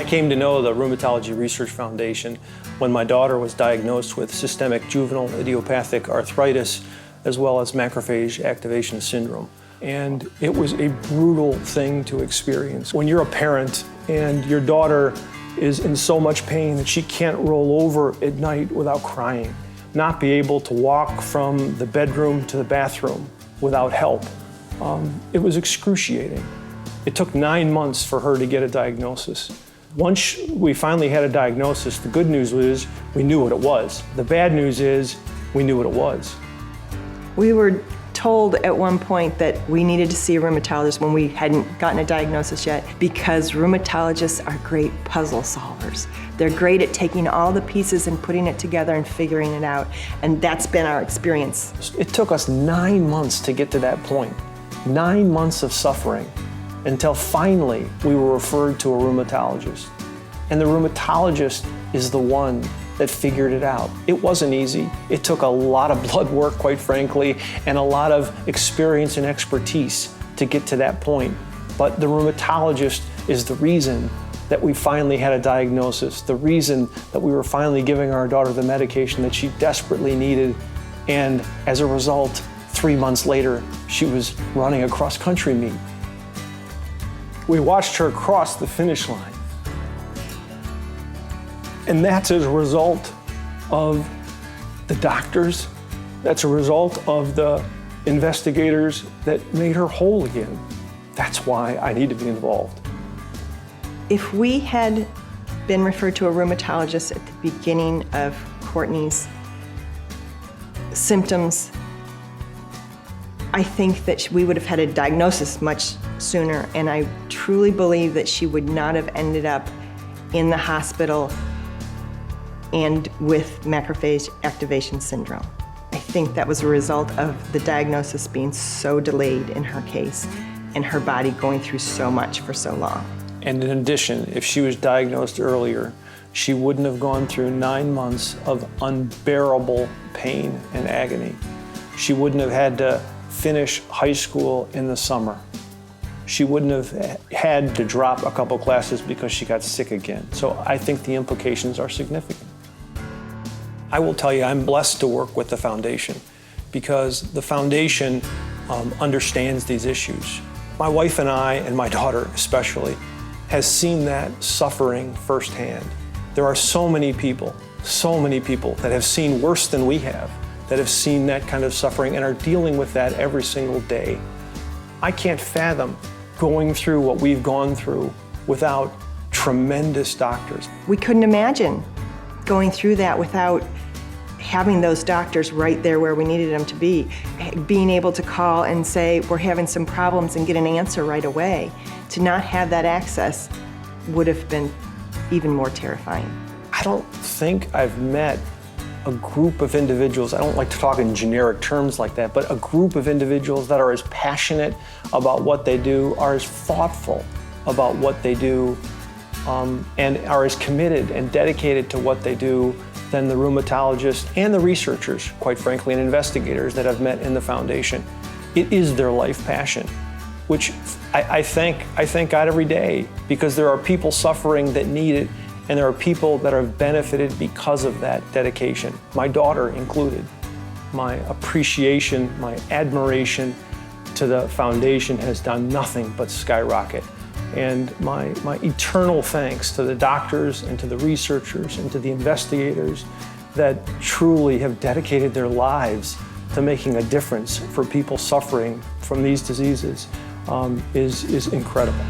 came to know the Rheumatology Research Foundation when my daughter was diagnosed with systemic juvenile idiopathic arthritis, as well as macrophage activation syndrome. And it was a brutal thing to experience. When you're a parent and your daughter is in so much pain that she can't roll over at night without crying, not be able to walk from the bedroom to the bathroom without help, it was excruciating. It took 9 months for her to get a diagnosis. Once we finally had a diagnosis, the good news was we knew what it was. The bad news is we knew what it was. We were told at one point that we needed to see a rheumatologist when we hadn't gotten a diagnosis yet, because rheumatologists are great puzzle solvers. They're great at taking all the pieces and putting it together and figuring it out, and that's been our experience. It took us 9 months to get to that point. 9 months of suffering until finally we were referred to a rheumatologist. And the rheumatologist is the one that figured it out. It wasn't easy. It took a lot of blood work, quite frankly, and a lot of experience and expertise to get to that point. But the rheumatologist is the reason that we finally had a diagnosis, the reason that we were finally giving our daughter the medication that she desperately needed. And as a result, 3 months later, she was running a cross-country meet. We watched her cross the finish line. And that's as a result of the doctors, that's a result of the investigators that made her whole again. That's why I need to be involved. If we had been referred to a rheumatologist at the beginning of Courtney's symptoms, I think that we would have had a diagnosis much sooner, and I truly believe that she would not have ended up in the hospital and with macrophage activation syndrome. I think that was a result of the diagnosis being so delayed in her case and her body going through so much for so long. And in addition, if she was diagnosed earlier, she wouldn't have gone through 9 months of unbearable pain and agony. She wouldn't have had to finish high school in the summer. She wouldn't have had to drop a couple classes because she got sick again. So I think the implications are significant. I will tell you, I'm blessed to work with the foundation because the foundation understands these issues. My wife and I, and my daughter especially, has seen that suffering firsthand. There are so many people that have seen worse than we have, that have seen that kind of suffering and are dealing with that every single day. I can't fathom going through what we've gone through without tremendous doctors. We couldn't imagine going through that without having those doctors right there where we needed them to be, being able to call and say, we're having some problems and get an answer right away. To not have that access would have been even more terrifying. I don't think I've met a group of individuals, I don't like to talk in generic terms like that, but a group of individuals that are as passionate about what they do, are as thoughtful about what they do, and are as committed and dedicated to what they do than the rheumatologists and the researchers, quite frankly, and investigators that I've met in the foundation. It is their life passion, which I thank God every day, because there are people suffering that need it, and there are people that have benefited because of that dedication, my daughter included. My appreciation, my admiration to the foundation has done nothing but skyrocket. And my eternal thanks to the doctors and to the researchers and to the investigators that truly have dedicated their lives to making a difference for people suffering from these diseases is incredible.